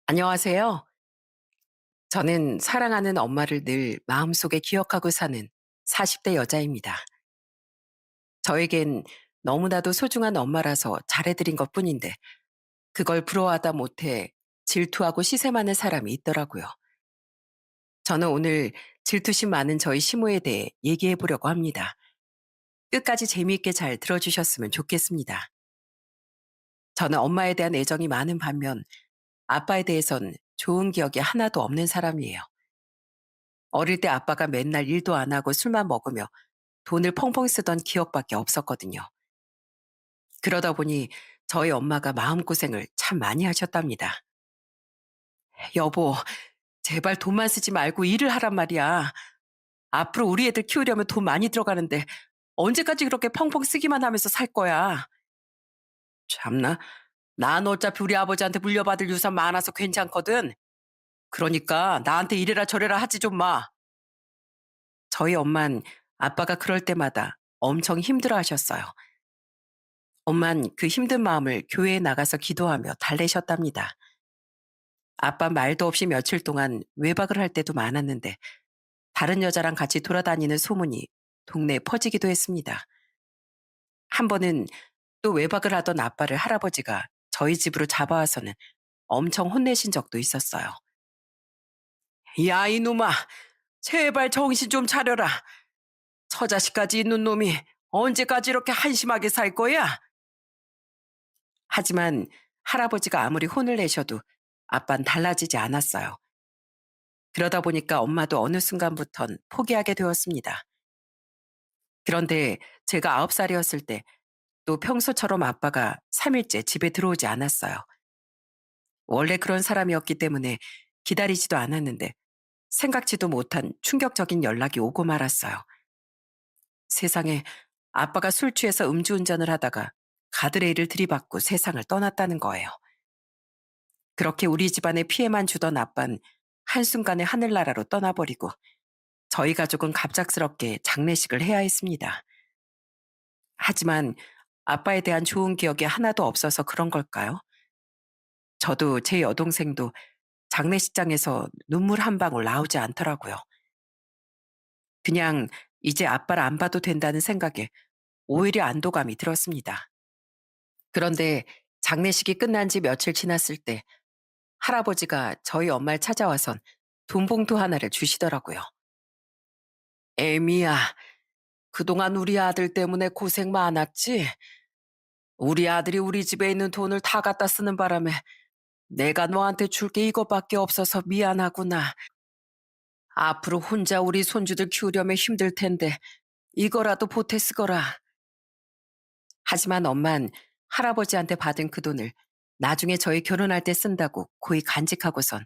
안녕하세요. 저는 사랑하는 엄마를 늘 마음속에 기억하고 사는 40대 여자입니다. 저에겐 너무나도 소중한 엄마라서 잘해드린 것 뿐인데 그걸 부러워하다 못해 질투하고 시샘하는 사람이 있더라고요. 저는 오늘 질투심 많은 저희 시모에 대해 얘기해 보려고 합니다. 끝까지 재미있게 잘 들어주셨으면 좋겠습니다. 저는 엄마에 대한 애정이 많은 반면 아빠에 대해선 좋은 기억이 하나도 없는 사람이에요. 어릴 때 아빠가 맨날 일도 안 하고 술만 먹으며 돈을 펑펑 쓰던 기억밖에 없었거든요. 그러다 보니 저희 엄마가 마음고생을 참 많이 하셨답니다. 여보, 제발 돈만 쓰지 말고 일을 하란 말이야. 앞으로 우리 애들 키우려면 돈 많이 들어가는데 언제까지 그렇게 펑펑 쓰기만 하면서 살 거야. 참나, 난 어차피 우리 아버지한테 물려받을 유산 많아서 괜찮거든. 그러니까 나한테 이래라 저래라 하지 좀 마. 저희 엄만 아빠가 그럴 때마다 엄청 힘들어 하셨어요. 엄만 그 힘든 마음을 교회에 나가서 기도하며 달래셨답니다. 아빠 말도 없이 며칠 동안 외박을 할 때도 많았는데 다른 여자랑 같이 돌아다니는 소문이 동네에 퍼지기도 했습니다. 한 번은 또 외박을 하던 아빠를 할아버지가 저희 집으로 잡아와서는 엄청 혼내신 적도 있었어요. 야, 이놈아, 제발 정신 좀 차려라. 처자식까지 있는 놈이 언제까지 이렇게 한심하게 살 거야? 하지만 할아버지가 아무리 혼을 내셔도 아빤 달라지지 않았어요. 그러다 보니까 엄마도 어느 순간부턴 포기하게 되었습니다. 그런데 제가 9살이었을 때 또 평소처럼 아빠가 3일째 집에 들어오지 않았어요. 원래 그런 사람이었기 때문에 기다리지도 않았는데 생각지도 못한 충격적인 연락이 오고 말았어요. 세상에, 아빠가 술 취해서 음주운전을 하다가 가드레일을 들이받고 세상을 떠났다는 거예요. 그렇게 우리 집안에 피해만 주던 아빤 한순간에 하늘나라로 떠나버리고 저희 가족은 갑작스럽게 장례식을 해야 했습니다. 하지만 아빠에 대한 좋은 기억이 하나도 없어서 그런 걸까요? 저도 제 여동생도 장례식장에서 눈물 한 방울 나오지 않더라고요. 그냥 이제 아빠를 안 봐도 된다는 생각에 오히려 안도감이 들었습니다. 그런데 장례식이 끝난 지 며칠 지났을 때 할아버지가 저희 엄마를 찾아와선 돈 봉투 하나를 주시더라고요. 애미야, 그동안 우리 아들 때문에 고생 많았지? 우리 아들이 우리 집에 있는 돈을 다 갖다 쓰는 바람에 내가 너한테 줄 게 이것밖에 없어서 미안하구나. 앞으로 혼자 우리 손주들 키우려면 힘들 텐데 이거라도 보태 쓰거라. 하지만 엄만 할아버지한테 받은 그 돈을 나중에 저희 결혼할 때 쓴다고 고이 간직하고선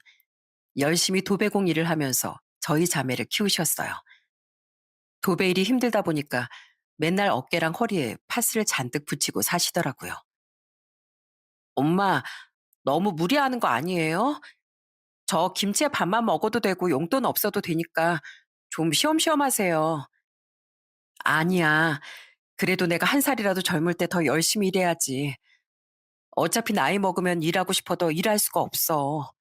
열심히 도배공 일을 하면서 저희 자매를 키우셨어요. 도배 일이 힘들다 보니까 맨날 어깨랑 허리에 파스를 잔뜩 붙이고 사시더라고요. 엄마, 너무 무리하는 거 아니에요? 저 김치에 밥만 먹어도 되고 용돈 없어도 되니까 좀 쉬엄쉬엄 하세요. 아니야. 그래도 내가 한 살이라도 젊을 때 더 열심히 일해야지. 어차피 나이 먹으면 일하고 싶어도 일할 수가 없어.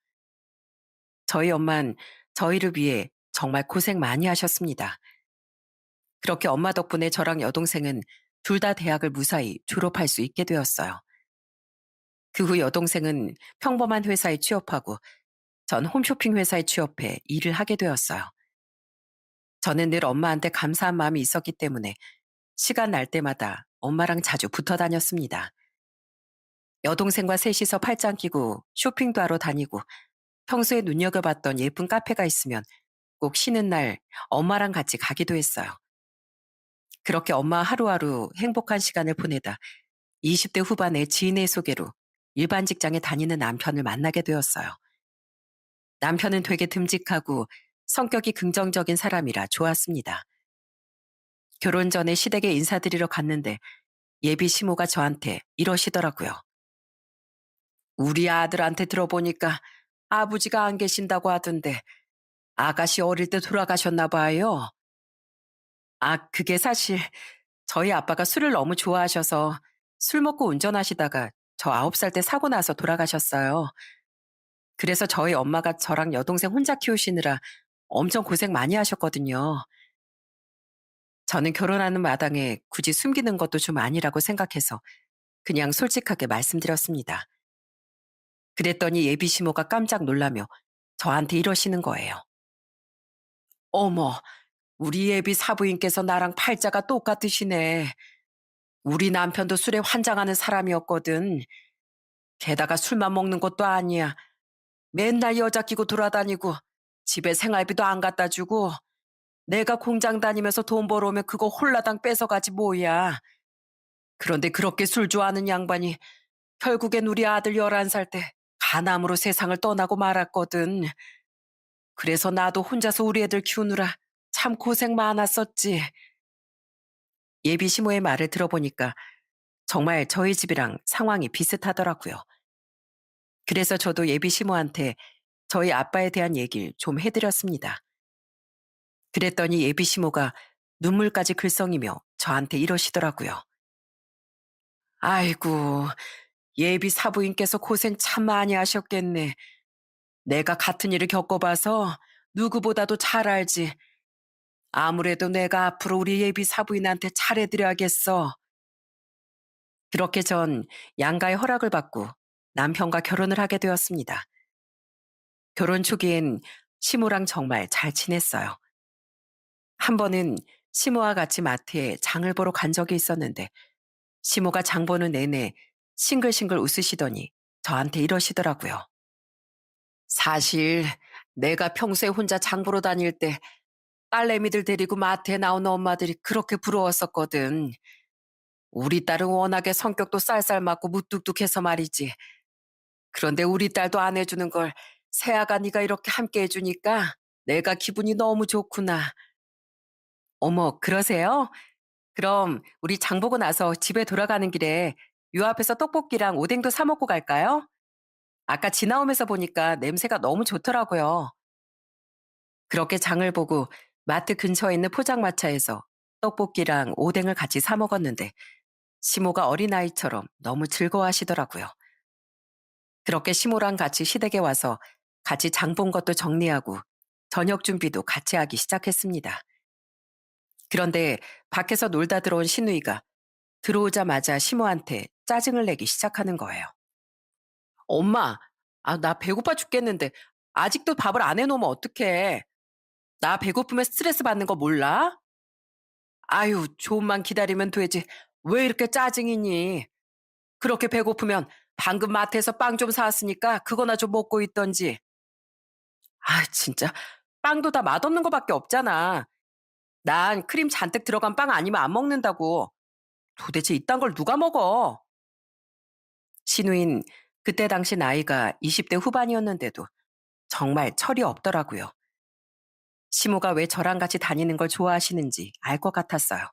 저희 엄만 저희를 위해 정말 고생 많이 하셨습니다. 그렇게 엄마 덕분에 저랑 여동생은 둘 다 대학을 무사히 졸업할 수 있게 되었어요. 그 후 여동생은 평범한 회사에 취업하고 전 홈쇼핑 회사에 취업해 일을 하게 되었어요. 저는 늘 엄마한테 감사한 마음이 있었기 때문에 시간 날 때마다 엄마랑 자주 붙어 다녔습니다. 여동생과 셋이서 팔짱 끼고 쇼핑도 하러 다니고 평소에 눈여겨봤던 예쁜 카페가 있으면 꼭 쉬는 날 엄마랑 같이 가기도 했어요. 그렇게 엄마 하루하루 행복한 시간을 보내다 20대 후반에 지인의 소개로 일반 직장에 다니는 남편을 만나게 되었어요. 남편은 되게 듬직하고 성격이 긍정적인 사람이라 좋았습니다. 결혼 전에 시댁에 인사드리러 갔는데 예비 시모가 저한테 이러시더라고요. 우리 아들한테 들어보니까 아버지가 안 계신다고 하던데 아가씨 어릴 때 돌아가셨나 봐요. 아, 그게 사실 저희 아빠가 술을 너무 좋아하셔서 술 먹고 운전하시다가 저 9살 때 사고 나서 돌아가셨어요. 그래서 저희 엄마가 저랑 여동생 혼자 키우시느라 엄청 고생 많이 하셨거든요. 저는 결혼하는 마당에 굳이 숨기는 것도 좀 아니라고 생각해서 그냥 솔직하게 말씀드렸습니다. 그랬더니 예비 시모가 깜짝 놀라며 저한테 이러시는 거예요. 어머, 우리 예비 사부인께서 나랑 팔자가 똑같으시네. 우리 남편도 술에 환장하는 사람이었거든. 게다가 술만 먹는 것도 아니야. 맨날 여자 끼고 돌아다니고 집에 생활비도 안 갖다 주고 내가 공장 다니면서 돈 벌어오면 그거 홀라당 뺏어가지 뭐야. 그런데 그렇게 술 좋아하는 양반이 결국엔 우리 아들 11살 때 간암으로 세상을 떠나고 말았거든. 그래서 나도 혼자서 우리 애들 키우느라 참 고생 많았었지. 예비 시모의 말을 들어보니까 정말 저희 집이랑 상황이 비슷하더라고요. 그래서 저도 예비 시모한테 저희 아빠에 대한 얘기를 좀 해드렸습니다. 그랬더니 예비 시모가 눈물까지 글썽이며 저한테 이러시더라고요. 아이고, 예비 사부인께서 고생 참 많이 하셨겠네. 내가 같은 일을 겪어봐서 누구보다도 잘 알지. 아무래도 내가 앞으로 우리 예비 사부인한테 잘해드려야겠어. 그렇게 전 양가의 허락을 받고 남편과 결혼을 하게 되었습니다. 결혼 초기엔 시모랑 정말 잘 지냈어요. 한 번은 시모와 같이 마트에 장을 보러 간 적이 있었는데 시모가 장 보는 내내 싱글싱글 웃으시더니 저한테 이러시더라고요. 사실 내가 평소에 혼자 장 보러 다닐 때 딸내미들 데리고 마트에 나오는 엄마들이 그렇게 부러웠었거든. 우리 딸은 워낙에 성격도 쌀쌀맞고 무뚝뚝해서 말이지. 그런데 우리 딸도 안 해주는 걸 새아가 네가 이렇게 함께 해주니까 내가 기분이 너무 좋구나. 어머, 그러세요? 그럼 우리 장 보고 나서 집에 돌아가는 길에 요 앞에서 떡볶이랑 오뎅도 사 먹고 갈까요? 아까 지나오면서 보니까 냄새가 너무 좋더라고요. 그렇게 장을 보고 마트 근처에 있는 포장마차에서 떡볶이랑 오뎅을 같이 사 먹었는데 시모가 어린아이처럼 너무 즐거워하시더라고요. 그렇게 시모랑 같이 시댁에 와서 같이 장본 것도 정리하고 저녁 준비도 같이 하기 시작했습니다. 그런데 밖에서 놀다 들어온 시누이가 들어오자마자 시모한테 짜증을 내기 시작하는 거예요. 엄마, 나 배고파 죽겠는데 아직도 밥을 안 해놓으면 어떡해. 나 배고프면 스트레스 받는 거 몰라? 아유, 조금만 기다리면 되지. 왜 이렇게 짜증이니? 그렇게 배고프면 방금 마트에서 빵 좀 사왔으니까 그거나 좀 먹고 있던지. 아, 진짜. 빵도 다 맛없는 거밖에 없잖아. 난 크림 잔뜩 들어간 빵 아니면 안 먹는다고. 도대체 이딴 걸 누가 먹어? 신우인 그때 당시 나이가 20대 후반이었는데도 정말 철이 없더라고요. 시모가 왜 저랑 같이 다니는 걸 좋아하시는지 알 것 같았어요.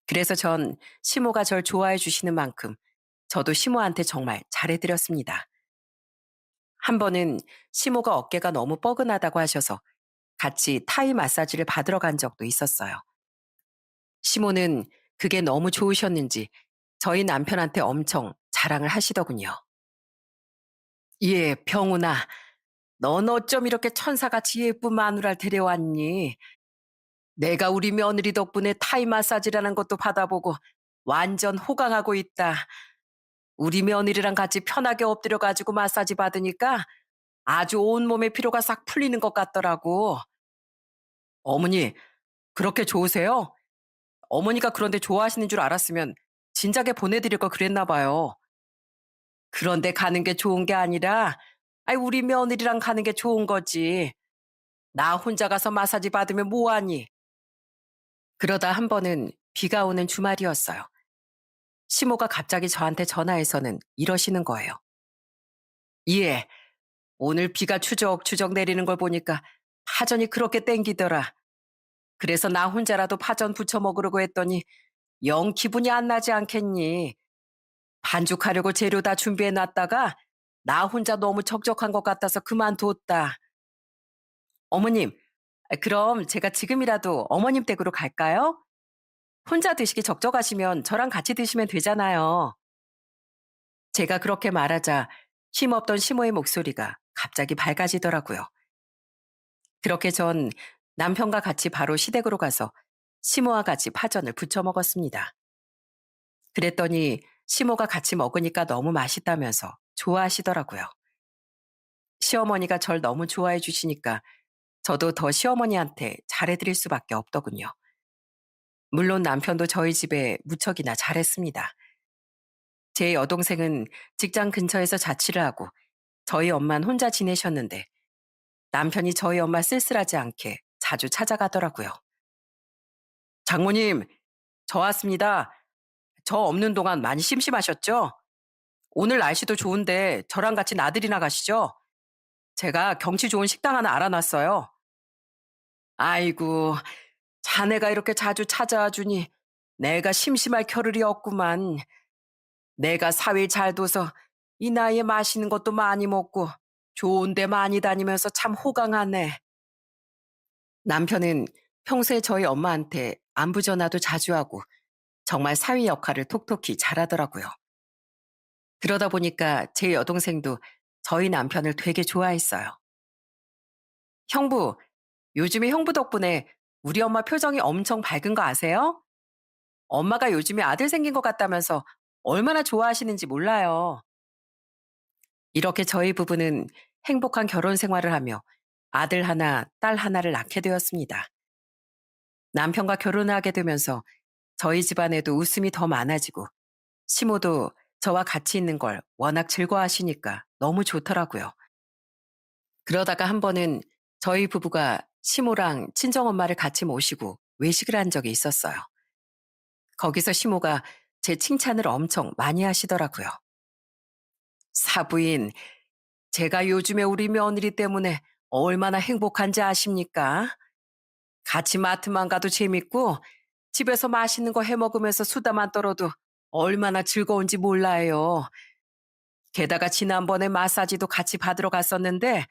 그래서 전 시모가 절 좋아해 주시는 만큼 저도 시모한테 정말 잘해드렸습니다. 한 번은 시모가 어깨가 너무 뻐근하다고 하셔서 같이 타이 마사지를 받으러 간 적도 있었어요. 시모는 그게 너무 좋으셨는지 저희 남편한테 엄청 자랑을 하시더군요. 예, 병훈아, 넌 어쩜 이렇게 천사같이 예쁜 마누라를 데려왔니? 내가 우리 며느리 덕분에 타이 마사지라는 것도 받아보고 완전 호강하고 있다. 우리 며느리랑 같이 편하게 엎드려가지고 마사지 받으니까 아주 온몸의 피로가 싹 풀리는 것 같더라고. 어머니, 그렇게 좋으세요? 어머니가 그런데 좋아하시는 줄 알았으면 진작에 보내드릴 걸 그랬나 봐요. 그런데 가는 게 좋은 게 아니라, 우리 며느리랑 가는 게 좋은 거지. 나 혼자 가서 마사지 받으면 뭐하니? 그러다 한 번은 비가 오는 주말이었어요. 시모가 갑자기 저한테 전화해서는 이러시는 거예요. 예, 오늘 비가 추적추적 내리는 걸 보니까 파전이 그렇게 땡기더라. 그래서 나 혼자라도 파전 부쳐 먹으려고 했더니 영 기분이 안 나지 않겠니? 반죽하려고 재료 다 준비해 놨다가 나 혼자 너무 적적한 것 같아서 그만뒀다. 어머님, 그럼 제가 지금이라도 어머님 댁으로 갈까요? 혼자 드시기 적적하시면 저랑 같이 드시면 되잖아요. 제가 그렇게 말하자 힘없던 시모의 목소리가 갑자기 밝아지더라고요. 그렇게 전 남편과 같이 바로 시댁으로 가서 시모와 같이 파전을 부쳐 먹었습니다. 그랬더니 시모가 같이 먹으니까 너무 맛있다면서 좋아하시더라고요. 시어머니가 절 너무 좋아해 주시니까 저도 더 시어머니한테 잘해드릴 수밖에 없더군요. 물론 남편도 저희 집에 무척이나 잘했습니다. 제 여동생은 직장 근처에서 자취를 하고 저희 엄마는 혼자 지내셨는데 남편이 저희 엄마 쓸쓸하지 않게 자주 찾아가더라고요. 장모님, 저 왔습니다. 저 없는 동안 많이 심심하셨죠? 오늘 날씨도 좋은데 저랑 같이 나들이나 가시죠? 제가 경치 좋은 식당 하나 알아놨어요. 아이고, 자네가 이렇게 자주 찾아와 주니 내가 심심할 겨를이 없구만. 내가 사위 잘 둬서 이 나이에 맛있는 것도 많이 먹고 좋은 데 많이 다니면서 참 호강하네. 남편은 평소에 저희 엄마한테 안부 전화도 자주 하고 정말 사위 역할을 톡톡히 잘하더라고요. 그러다 보니까 제 여동생도 저희 남편을 되게 좋아했어요. 형부, 요즘에 형부 덕분에 우리 엄마 표정이 엄청 밝은 거 아세요? 엄마가 요즘에 아들 생긴 것 같다면서 얼마나 좋아하시는지 몰라요. 이렇게 저희 부부는 행복한 결혼 생활을 하며 아들 하나, 딸 하나를 낳게 되었습니다. 남편과 결혼을 하게 되면서 저희 집안에도 웃음이 더 많아지고 시모도 저와 같이 있는 걸 워낙 즐거워하시니까 너무 좋더라고요. 그러다가 한 번은 저희 부부가 시모랑 친정엄마를 같이 모시고 외식을 한 적이 있었어요. 거기서 시모가 제 칭찬을 엄청 많이 하시더라고요. 사부인, 제가 요즘에 우리 며느리 때문에 얼마나 행복한지 아십니까? 같이 마트만 가도 재밌고 집에서 맛있는 거 해 먹으면서 수다만 떨어도 얼마나 즐거운지 몰라요. 게다가 지난번에 마사지도 같이 받으러 갔었는데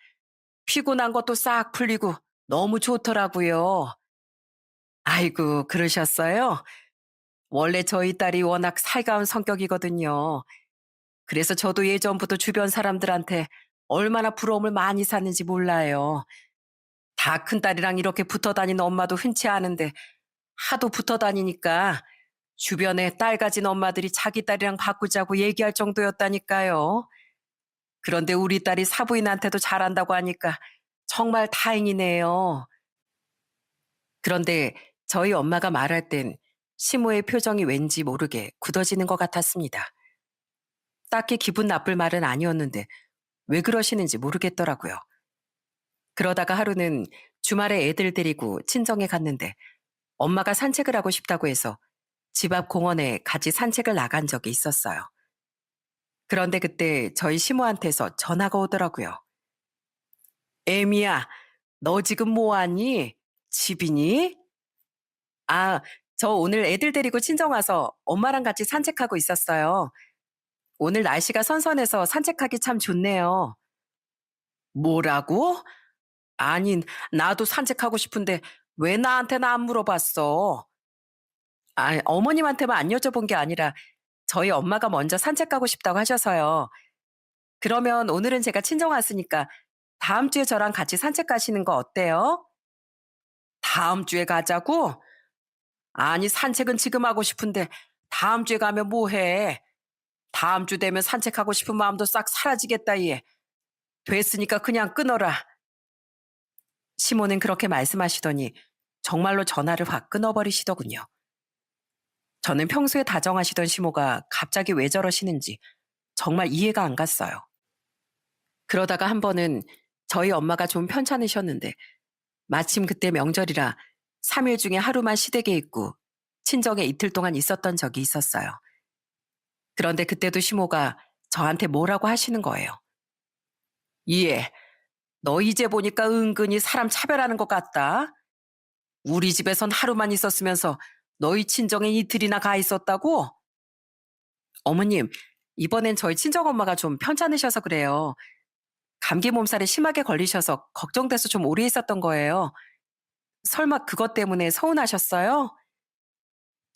피곤한 것도 싹 풀리고 너무 좋더라고요. 아이고, 그러셨어요? 원래 저희 딸이 워낙 살가운 성격이거든요. 그래서 저도 예전부터 주변 사람들한테 얼마나 부러움을 많이 샀는지 몰라요. 다 큰딸이랑 이렇게 붙어 다니는 엄마도 흔치 않은데 하도 붙어 다니니까 주변에 딸 가진 엄마들이 자기 딸이랑 바꾸자고 얘기할 정도였다니까요. 그런데 우리 딸이 사부인한테도 잘한다고 하니까 정말 다행이네요. 그런데 저희 엄마가 말할 땐 시모의 표정이 왠지 모르게 굳어지는 것 같았습니다. 딱히 기분 나쁠 말은 아니었는데 왜 그러시는지 모르겠더라고요. 그러다가 하루는 주말에 애들 데리고 친정에 갔는데 엄마가 산책을 하고 싶다고 해서 집 앞 공원에 같이 산책을 나간 적이 있었어요. 그런데 그때 저희 시모한테서 전화가 오더라고요. 애미야, 너 지금 뭐하니? 집이니? 아, 저 오늘 애들 데리고 친정 와서 엄마랑 같이 산책하고 있었어요. 오늘 날씨가 선선해서 산책하기 참 좋네요. 뭐라고? 아니, 나도 산책하고 싶은데 왜 나한테는 안 물어봤어? 아, 어머님한테만 안 여쭤본 게 아니라 저희 엄마가 먼저 산책 가고 싶다고 하셔서요. 그러면 오늘은 제가 친정 왔으니까 다음 주에 저랑 같이 산책 가시는 거 어때요? 다음 주에 가자고? 아니, 산책은 지금 하고 싶은데 다음 주에 가면 뭐 해? 다음 주 되면 산책하고 싶은 마음도 싹 사라지겠다, 얘. 됐으니까 그냥 끊어라. 시모는 그렇게 말씀하시더니 정말로 전화를 확 끊어버리시더군요. 저는 평소에 다정하시던 시모가 갑자기 왜 저러시는지 정말 이해가 안 갔어요. 그러다가 한 번은 저희 엄마가 좀 편찮으셨는데 마침 그때 명절이라 3일 중에 하루만 시댁에 있고 친정에 이틀 동안 있었던 적이 있었어요. 그런데 그때도 시모가 저한테 뭐라고 하시는 거예요. 예, 너 이제 보니까 은근히 사람 차별하는 것 같다. 우리 집에선 하루만 있었으면서 너희 친정에 이틀이나 가 있었다고? 어머님, 이번엔 저희 친정엄마가 좀 편찮으셔서 그래요. 감기 몸살에 심하게 걸리셔서 걱정돼서 좀 오래 있었던 거예요. 설마 그것 때문에 서운하셨어요?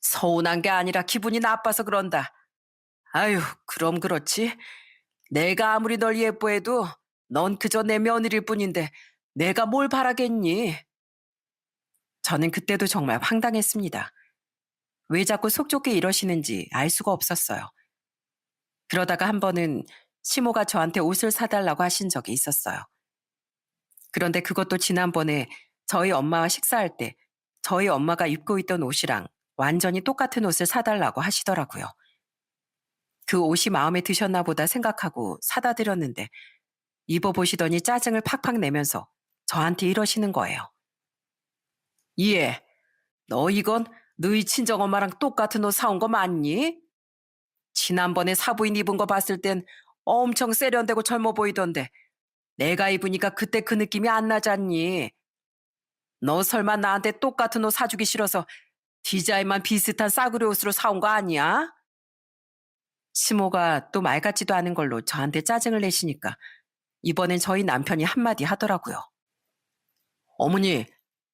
서운한 게 아니라 기분이 나빠서 그런다. 아유, 그럼 그렇지. 내가 아무리 널 예뻐해도 넌 그저 내 며느리일 뿐인데 내가 뭘 바라겠니? 저는 그때도 정말 황당했습니다. 왜 자꾸 속 좁게 이러시는지 알 수가 없었어요. 그러다가 한 번은 시모가 저한테 옷을 사달라고 하신 적이 있었어요. 그런데 그것도 지난번에 저희 엄마와 식사할 때 저희 엄마가 입고 있던 옷이랑 완전히 똑같은 옷을 사달라고 하시더라고요. 그 옷이 마음에 드셨나 보다 생각하고 사다 드렸는데 입어보시더니 짜증을 팍팍 내면서 저한테 이러시는 거예요. 이해, 너 이건 너희 친정엄마랑 똑같은 옷 사온 거 맞니? 지난번에 사부인 입은 거 봤을 땐 엄청 세련되고 젊어 보이던데 내가 입으니까 그때 그 느낌이 안 나잖니? 너 설마 나한테 똑같은 옷 사주기 싫어서 디자인만 비슷한 싸구려 옷으로 사온 거 아니야? 시모가 또 말 같지도 않은 걸로 저한테 짜증을 내시니까 이번엔 저희 남편이 한마디 하더라고요. 어머니,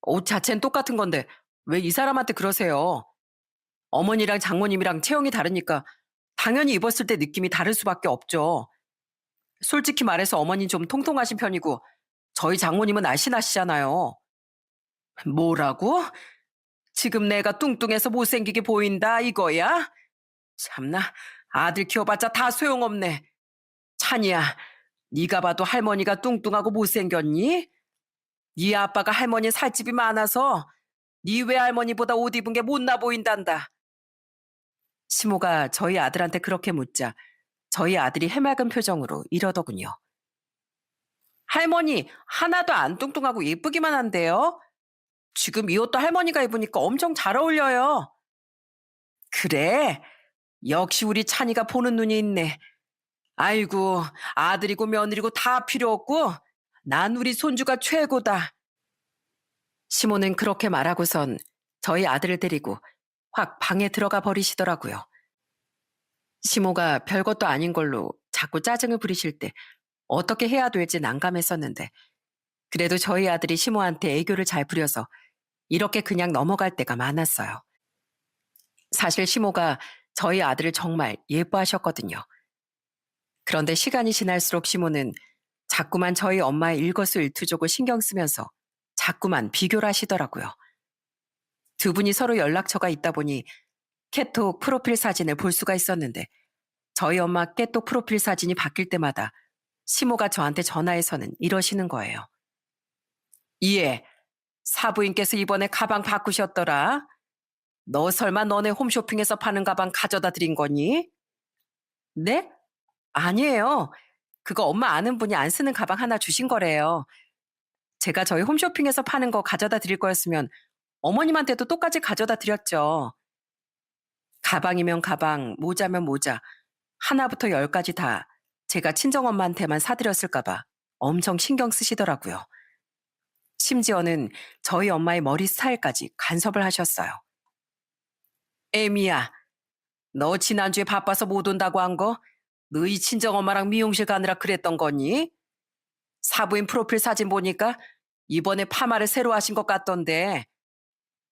옷 자체는 똑같은 건데 왜 이 사람한테 그러세요? 어머니랑 장모님이랑 체형이 다르니까 당연히 입었을 때 느낌이 다를 수밖에 없죠. 솔직히 말해서 어머니는 좀 통통하신 편이고 저희 장모님은 날씬하시잖아요. 뭐라고? 지금 내가 뚱뚱해서 못생기게 보인다 이거야? 참나, 아들 키워봤자 다 소용없네. 찬이야, 네가 봐도 할머니가 뚱뚱하고 못생겼니? 네 아빠가 할머니 살집이 많아서 네 외할머니보다 옷 입은 게 못나 보인단다. 시모가 저희 아들한테 그렇게 묻자 저희 아들이 해맑은 표정으로 이러더군요. 할머니, 하나도 안 뚱뚱하고 예쁘기만 한데요? 지금 이 옷도 할머니가 입으니까 엄청 잘 어울려요. 그래? 역시 우리 찬이가 보는 눈이 있네. 아이고, 아들이고 며느리고 다 필요 없고 난 우리 손주가 최고다. 시모는 그렇게 말하고선 저희 아들을 데리고 확 방에 들어가 버리시더라고요. 시모가 별것도 아닌 걸로 자꾸 짜증을 부리실 때 어떻게 해야 될지 난감했었는데 그래도 저희 아들이 시모한테 애교를 잘 부려서 이렇게 그냥 넘어갈 때가 많았어요. 사실 시모가 저희 아들을 정말 예뻐하셨거든요. 그런데 시간이 지날수록 시모는 자꾸만 저희 엄마의 일거수일투족을 신경 쓰면서 자꾸만 비교를 하시더라고요. 두 분이 서로 연락처가 있다 보니 깨톡 프로필 사진을 볼 수가 있었는데 저희 엄마 깨톡 프로필 사진이 바뀔 때마다 시모가 저한테 전화해서는 이러시는 거예요. 이해, 사부인께서 이번에 가방 바꾸셨더라. 너 설마 너네 홈쇼핑에서 파는 가방 가져다 드린 거니? 네? 아니에요. 그거 엄마 아는 분이 안 쓰는 가방 하나 주신 거래요. 제가 저희 홈쇼핑에서 파는 거 가져다 드릴 거였으면 어머님한테도 똑같이 가져다 드렸죠. 가방이면 가방, 모자면 모자, 하나부터 열까지 다 제가 친정엄마한테만 사드렸을까봐 엄청 신경 쓰시더라고요. 심지어는 저희 엄마의 머리 스타일까지 간섭을 하셨어요. 에미야, 너 지난주에 바빠서 못 온다고 한 거 너희 친정엄마랑 미용실 가느라 그랬던 거니? 사부인 프로필 사진 보니까 이번에 파마를 새로 하신 것 같던데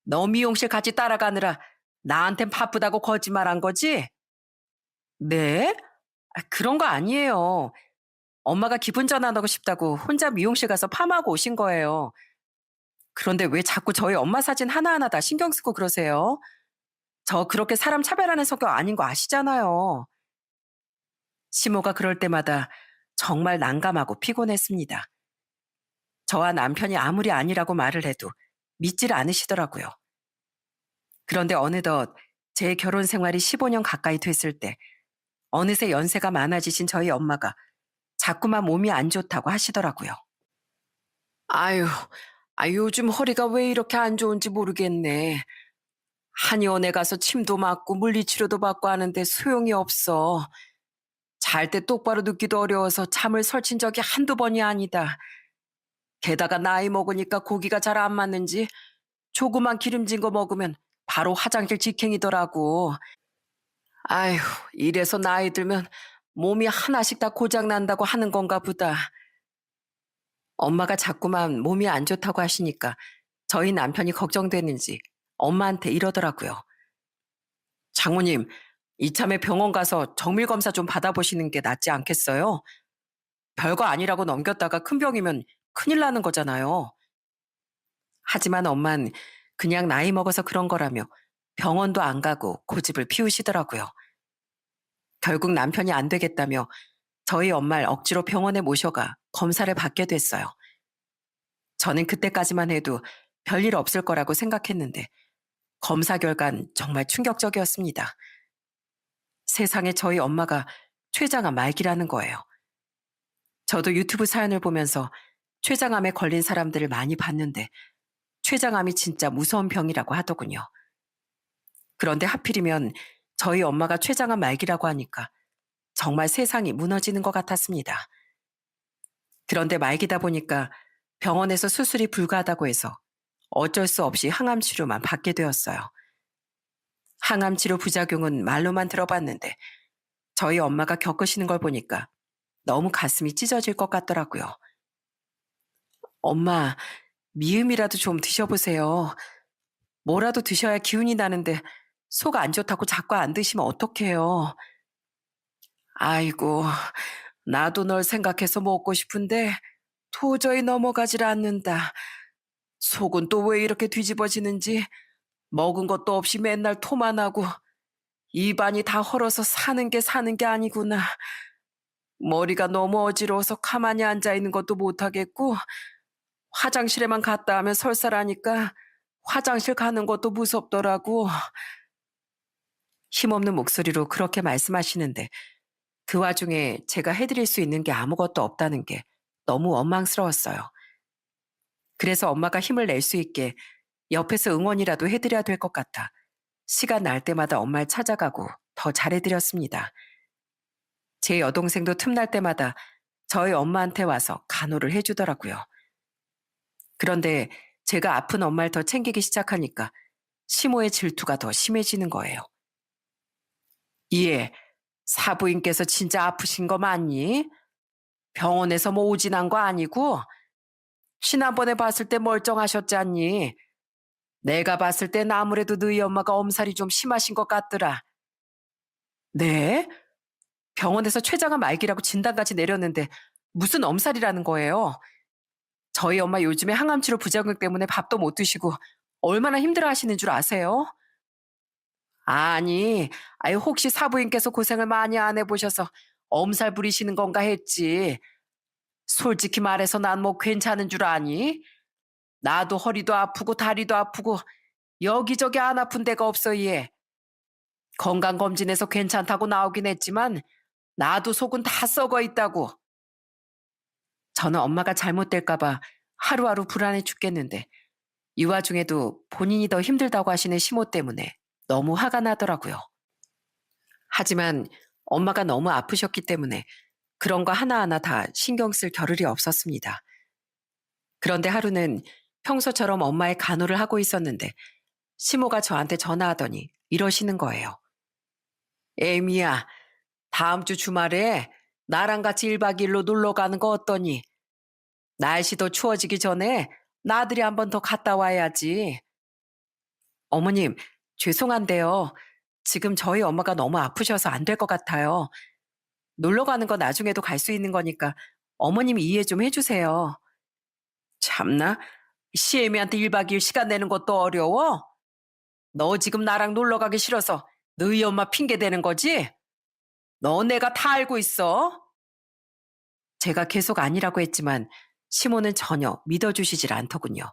너 미용실 같이 따라가느라 나한텐 바쁘다고 거짓말한 거지? 네? 그런 거 아니에요. 엄마가 기분 전환하고 싶다고 혼자 미용실 가서 파마하고 오신 거예요. 그런데 왜 자꾸 저희 엄마 사진 하나하나 다 신경 쓰고 그러세요? 저 그렇게 사람 차별하는 성격 아닌 거 아시잖아요. 시모가 그럴 때마다 정말 난감하고 피곤했습니다. 저와 남편이 아무리 아니라고 말을 해도 믿질 않으시더라고요. 그런데 어느덧 제 결혼 생활이 15년 가까이 됐을 때 어느새 연세가 많아지신 저희 엄마가 자꾸만 몸이 안 좋다고 하시더라고요. 아유, 요즘 허리가 왜 이렇게 안 좋은지 모르겠네. 한의원에 가서 침도 맞고 물리치료도 받고 하는데 소용이 없어. 잘 때 똑바로 눕기도 어려워서 잠을 설친 적이 한두 번이 아니다. 게다가 나이 먹으니까 고기가 잘 안 맞는지 조그만 기름진 거 먹으면 바로 화장실 직행이더라고. 아휴, 이래서 나이 들면 몸이 하나씩 다 고장 난다고 하는 건가 보다. 엄마가 자꾸만 몸이 안 좋다고 하시니까 저희 남편이 걱정되는지 엄마한테 이러더라고요. 장모님, 이참에 병원 가서 정밀 검사 좀 받아보시는 게 낫지 않겠어요? 별거 아니라고 넘겼다가 큰 병이면 큰일 나는 거잖아요. 하지만 엄만 그냥 나이 먹어서 그런 거라며 병원도 안 가고 고집을 피우시더라고요. 결국 남편이 안 되겠다며 저희 엄마를 억지로 병원에 모셔가 검사를 받게 됐어요. 저는 그때까지만 해도 별일 없을 거라고 생각했는데 검사 결과는 정말 충격적이었습니다. 세상에 저희 엄마가 췌장암 말기라는 거예요. 저도 유튜브 사연을 보면서 췌장암에 걸린 사람들을 많이 봤는데 췌장암이 진짜 무서운 병이라고 하더군요. 그런데 하필이면 저희 엄마가 췌장암 말기라고 하니까 정말 세상이 무너지는 것 같았습니다. 그런데 말기다 보니까 병원에서 수술이 불가하다고 해서 어쩔 수 없이 항암 치료만 받게 되었어요. 항암 치료 부작용은 말로만 들어봤는데 저희 엄마가 겪으시는 걸 보니까 너무 가슴이 찢어질 것 같더라고요. 엄마, 미음이라도 좀 드셔보세요. 뭐라도 드셔야 기운이 나는데 속 안 좋다고 자꾸 안 드시면 어떡해요. 아이고, 나도 널 생각해서 먹고 싶은데 도저히 넘어가질 않는다. 속은 또 왜 이렇게 뒤집어지는지 먹은 것도 없이 맨날 토만 하고 입안이 다 헐어서 사는 게 아니구나. 머리가 너무 어지러워서 가만히 앉아 있는 것도 못하겠고 화장실에만 갔다 하면 설사라니까 화장실 가는 것도 무섭더라고. 힘없는 목소리로 그렇게 말씀하시는데 그 와중에 제가 해드릴 수 있는 게 아무것도 없다는 게 너무 원망스러웠어요. 그래서 엄마가 힘을 낼 수 있게 옆에서 응원이라도 해드려야 될 것 같아 시간 날 때마다 엄마를 찾아가고 더 잘해드렸습니다. 제 여동생도 틈날 때마다 저희 엄마한테 와서 간호를 해주더라고요. 그런데 제가 아픈 엄마를 더 챙기기 시작하니까 시모의 질투가 더 심해지는 거예요. 예, 사부인께서 진짜 아프신 거 맞니? 병원에서 뭐 오진한 거 아니고? 지난번에 봤을 때 멀쩡하셨잖니? 내가 봤을 땐 아무래도 너희 엄마가 엄살이 좀 심하신 것 같더라. 네? 병원에서 췌장암 말기라고 진단까지 내렸는데 무슨 엄살이라는 거예요? 저희 엄마 요즘에 항암치료 부작용 때문에 밥도 못 드시고 얼마나 힘들어 하시는 줄 아세요? 아니, 아이 혹시 사부인께서 고생을 많이 안 해보셔서 엄살 부리시는 건가 했지. 솔직히 말해서 난 뭐 괜찮은 줄 아니? 나도 허리도 아프고 다리도 아프고 여기저기 안 아픈 데가 없어 얘. 건강검진에서 괜찮다고 나오긴 했지만 나도 속은 다 썩어 있다고. 저는 엄마가 잘못될까봐 하루하루 불안해 죽겠는데 이 와중에도 본인이 더 힘들다고 하시는 시모 때문에 너무 화가 나더라고요. 하지만 엄마가 너무 아프셨기 때문에 그런 거 하나하나 다 신경 쓸 겨를이 없었습니다. 그런데 하루는 평소처럼 엄마의 간호를 하고 있었는데 시모가 저한테 전화하더니 이러시는 거예요. 에미야, 다음 주 주말에 나랑 같이 1박 2일로 놀러 가는 거 어떠니? 날씨도 추워지기 전에 나들이 한번 더 갔다 와야지. 어머님, 죄송한데요. 지금 저희 엄마가 너무 아프셔서 안 될 것 같아요. 놀러 가는 거 나중에도 갈 수 있는 거니까 어머님이 이해 좀 해주세요. 참나, 시애미한테 1박 2일 시간 내는 것도 어려워? 너 지금 나랑 놀러 가기 싫어서 너희 엄마 핑계 대는 거지? 너 내가 다 알고 있어. 제가 계속 아니라고 했지만 시모는 전혀 믿어주시질 않더군요.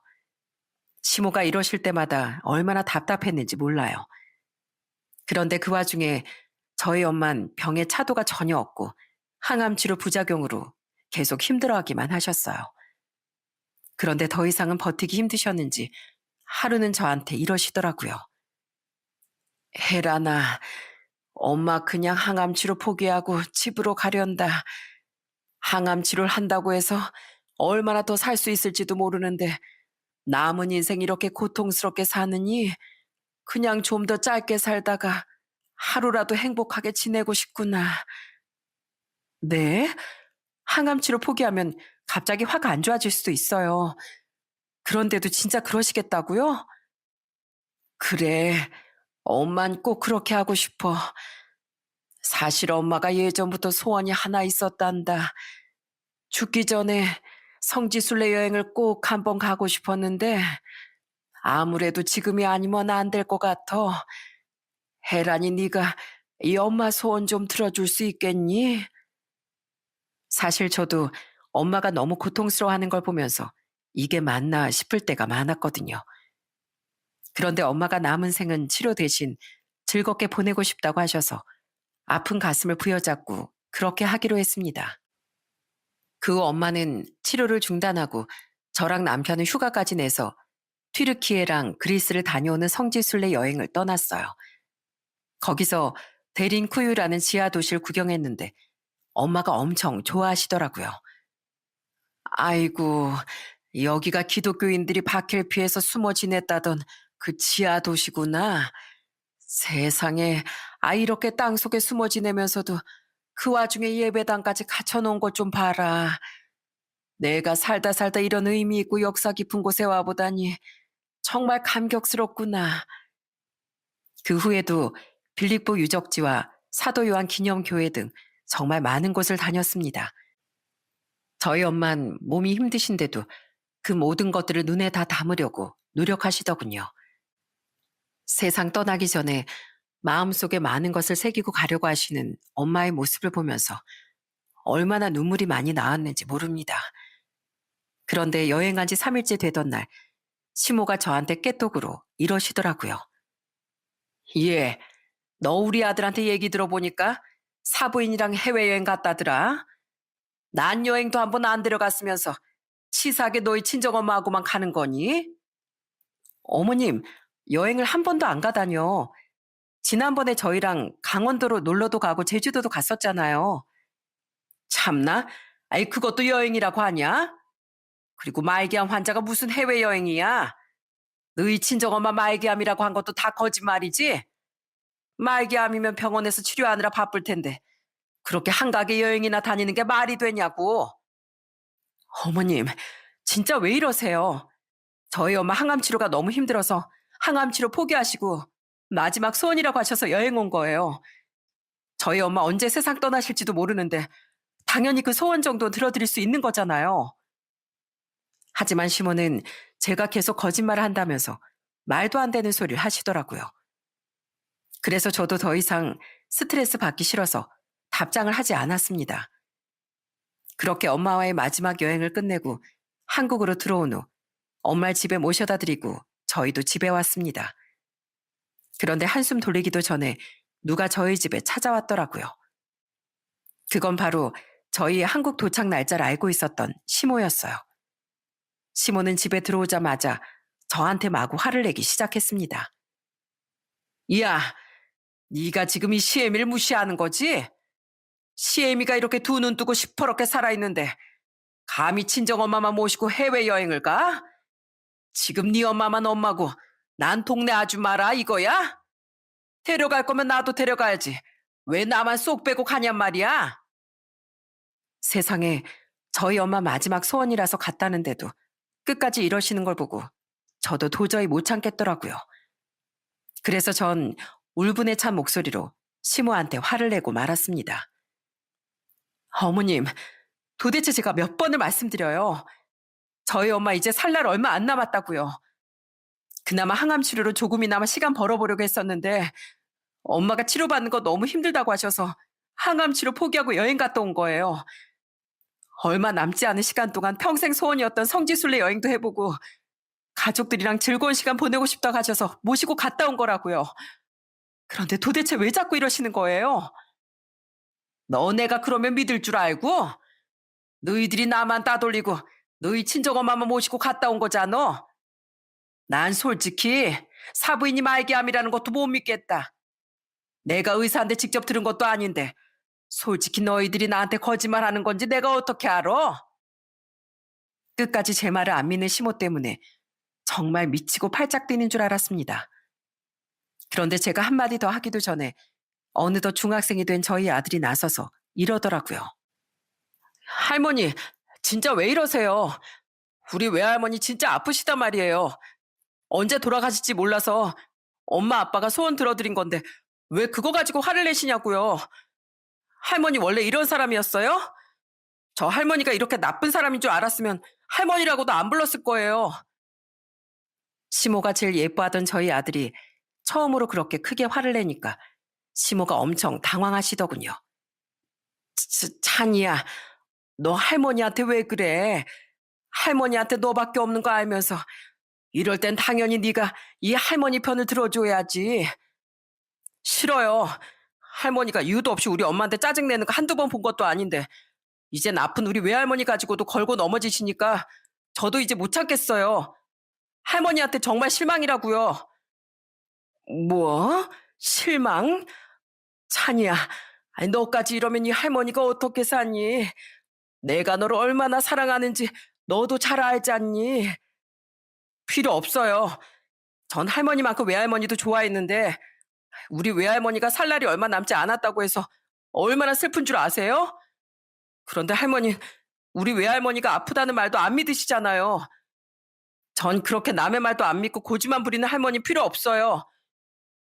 시모가 이러실 때마다 얼마나 답답했는지 몰라요. 그런데 그 와중에 저희 엄만 병에 차도가 전혀 없고 항암 치료 부작용으로 계속 힘들어하기만 하셨어요. 그런데 더 이상은 버티기 힘드셨는지 하루는 저한테 이러시더라고요. 혜란아, 엄마 그냥 항암 치료 포기하고 집으로 가련다. 항암 치료를 한다고 해서 얼마나 더 살 수 있을지도 모르는데 남은 인생 이렇게 고통스럽게 사느니 그냥 좀 더 짧게 살다가 하루라도 행복하게 지내고 싶구나. 네? 항암 치료 포기하면 갑자기 화가 안 좋아질 수도 있어요. 그런데도 진짜 그러시겠다고요? 그래, 엄만 꼭 그렇게 하고 싶어. 사실 엄마가 예전부터 소원이 하나 있었단다. 죽기 전에 성지순례 여행을 꼭 한번 가고 싶었는데 아무래도 지금이 아니면 안 될 것 같아. 혜란이 네가 이 엄마 소원 좀 들어줄 수 있겠니? 사실 저도 엄마가 너무 고통스러워하는 걸 보면서 이게 맞나 싶을 때가 많았거든요. 그런데 엄마가 남은 생은 치료 대신 즐겁게 보내고 싶다고 하셔서 아픈 가슴을 부여잡고 그렇게 하기로 했습니다. 그 후 엄마는 치료를 중단하고 저랑 남편은 휴가까지 내서 튀르키예랑 그리스를 다녀오는 성지순례 여행을 떠났어요. 거기서 데린쿠유라는 지하 도시를 구경했는데 엄마가 엄청 좋아하시더라고요. 아이고, 여기가 기독교인들이 박해를 피해서 숨어 지냈다던 그 지하 도시구나. 세상에, 이렇게 땅속에 숨어 지내면서도 그 와중에 예배당까지 갖춰놓은 것 좀 봐라. 내가 살다 살다 이런 의미 있고 역사 깊은 곳에 와보다니 정말 감격스럽구나. 그 후에도 빌립보 유적지와 사도 요한 기념교회 등 정말 많은 곳을 다녔습니다. 저희 엄만 몸이 힘드신데도 그 모든 것들을 눈에 다 담으려고 노력하시더군요. 세상 떠나기 전에 마음속에 많은 것을 새기고 가려고 하시는 엄마의 모습을 보면서 얼마나 눈물이 많이 나왔는지 모릅니다. 그런데 여행한 지 3일째 되던 날 시모가 저한테 깨톡으로 이러시더라고요. 예, 너 우리 아들한테 얘기 들어보니까 사부인이랑 해외여행 갔다더라. 난 여행도 한번 안 데려갔으면서 치사하게 너희 친정엄마하고만 가는 거니? 어머님, 여행을 한 번도 안 가다뇨. 지난번에 저희랑 강원도로 놀러도 가고 제주도도 갔었잖아요. 참나? 아이, 그것도 여행이라고 하냐? 그리고 말기암 환자가 무슨 해외여행이야? 너희 친정엄마 말기암이라고 한 것도 다 거짓말이지? 말기암이면 병원에서 치료하느라 바쁠 텐데 그렇게 한가게 여행이나 다니는 게 말이 되냐고. 어머님, 진짜 왜 이러세요? 저희 엄마 항암 치료가 너무 힘들어서 항암 치료 포기하시고 마지막 소원이라고 하셔서 여행 온 거예요. 저희 엄마 언제 세상 떠나실지도 모르는데 당연히 그 소원 정도 들어드릴 수 있는 거잖아요. 하지만 시모는 제가 계속 거짓말을 한다면서 말도 안 되는 소리를 하시더라고요. 그래서 저도 더 이상 스트레스 받기 싫어서 답장을 하지 않았습니다. 그렇게 엄마와의 마지막 여행을 끝내고 한국으로 들어온 후 엄마를 집에 모셔다 드리고 저희도 집에 왔습니다. 그런데 한숨 돌리기도 전에 누가 저희 집에 찾아왔더라고요. 그건 바로 저희의 한국 도착 날짜를 알고 있었던 시모였어요. 시모는 집에 들어오자마자 저한테 마구 화를 내기 시작했습니다. 야, 네가 지금 이 시애미를 무시하는 거지? 시애미가 이렇게 두 눈 뜨고 시퍼렇게 살아있는데 감히 친정엄마만 모시고 해외여행을 가? 지금 네 엄마만 엄마고 난 동네 아줌마라 이거야? 데려갈 거면 나도 데려가야지. 왜 나만 쏙 빼고 가냔 말이야? 세상에, 저희 엄마 마지막 소원이라서 갔다는데도 끝까지 이러시는 걸 보고 저도 도저히 못 참겠더라고요. 그래서 전 울분에 찬 목소리로 시모한테 화를 내고 말았습니다. 어머님, 도대체 제가 몇 번을 말씀드려요. 저희 엄마 이제 살 날 얼마 안 남았다고요. 그나마 항암 치료로 조금이나마 시간 벌어보려고 했었는데 엄마가 치료받는 거 너무 힘들다고 하셔서 항암 치료 포기하고 여행 갔다 온 거예요. 얼마 남지 않은 시간 동안 평생 소원이었던 성지순례 여행도 해보고 가족들이랑 즐거운 시간 보내고 싶다고 하셔서 모시고 갔다 온 거라고요. 그런데 도대체 왜 자꾸 이러시는 거예요? 너네가 그러면 믿을 줄 알고? 너희들이 나만 따돌리고 너희 친정엄마만 모시고 갔다 온 거잖아. 난 솔직히 사부인이 말기암이라는 것도 못 믿겠다. 내가 의사한테 직접 들은 것도 아닌데 솔직히 너희들이 나한테 거짓말하는 건지 내가 어떻게 알아? 끝까지 제 말을 안 믿는 시모 때문에 정말 미치고 팔짝 뛰는 줄 알았습니다. 그런데 제가 한마디 더 하기도 전에 어느덧 중학생이 된 저희 아들이 나서서 이러더라고요. 할머니, 진짜 왜 이러세요? 우리 외할머니 진짜 아프시단 말이에요. 언제 돌아가실지 몰라서 엄마 아빠가 소원 들어드린 건데 왜 그거 가지고 화를 내시냐고요. 할머니 원래 이런 사람이었어요? 저 할머니가 이렇게 나쁜 사람인 줄 알았으면 할머니라고도 안 불렀을 거예요. 시모가 제일 예뻐하던 저희 아들이 처음으로 그렇게 크게 화를 내니까 시모가 엄청 당황하시더군요. 찬이야, 너 할머니한테 왜 그래? 할머니한테 너밖에 없는 거 알면서 이럴 땐 당연히 네가 이 할머니 편을 들어줘야지. 싫어요. 할머니가 이유도 없이 우리 엄마한테 짜증내는 거 한두 번 본 것도 아닌데 이젠 아픈 우리 외할머니 가지고도 걸고 넘어지시니까 저도 이제 못 참겠어요. 할머니한테 정말 실망이라고요. 뭐? 실망? 찬이야, 아니, 너까지 이러면 이 할머니가 어떻게 사니? 내가 너를 얼마나 사랑하는지 너도 잘 알지 않니? 필요 없어요. 전 할머니만큼 외할머니도 좋아했는데 우리 외할머니가 살 날이 얼마 남지 않았다고 해서 얼마나 슬픈 줄 아세요? 그런데 할머니, 우리 외할머니가 아프다는 말도 안 믿으시잖아요. 전 그렇게 남의 말도 안 믿고 고집만 부리는 할머니 필요 없어요.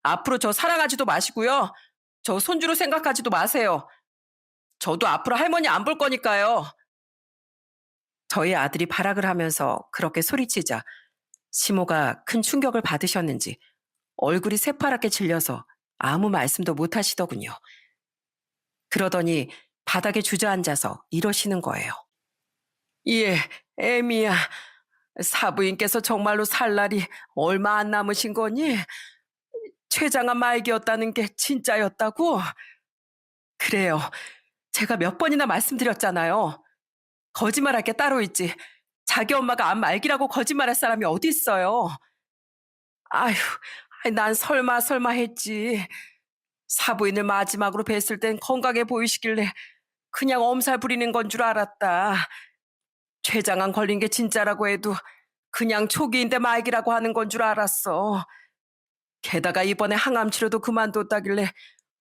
앞으로 저 사랑하지도 마시고요. 저 손주로 생각하지도 마세요. 저도 앞으로 할머니 안 볼 거니까요. 저희 아들이 발악을 하면서 그렇게 소리치자 시모가 큰 충격을 받으셨는지 얼굴이 새파랗게 질려서 아무 말씀도 못 하시더군요. 그러더니 바닥에 주저앉아서 이러시는 거예요. 예, 애미야. 사부인께서 정말로 살 날이 얼마 안 남으신 거니? 최장한 말기였다는 게 진짜였다고? 그래요. 제가 몇 번이나 말씀드렸잖아요. 거짓말할 게 따로 있지. 자기 엄마가 암 말기라고 거짓말할 사람이 어디 있어요. 아휴, 난 설마 했지. 사부인을 마지막으로 뵀을 땐 건강해 보이시길래 그냥 엄살 부리는 건 줄 알았다. 췌장암 걸린 게 진짜라고 해도 그냥 초기인데 말기라고 하는 건 줄 알았어. 게다가 이번에 항암 치료도 그만뒀다길래